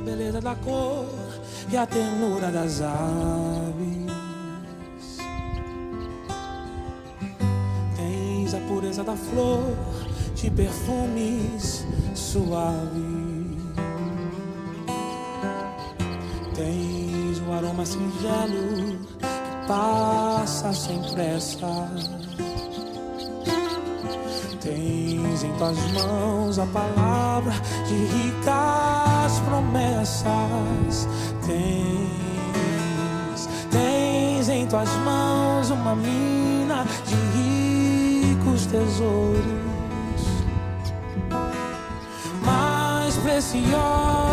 a beleza da cor e a ternura das aves. Tens a pureza da flor de perfumes suaves. Tens um aroma singelo que passa sem pressa. Tens em tuas mãos a palavra de ricas promessas. Tens em tuas mãos uma mina de ricos tesouros. Mais preciosos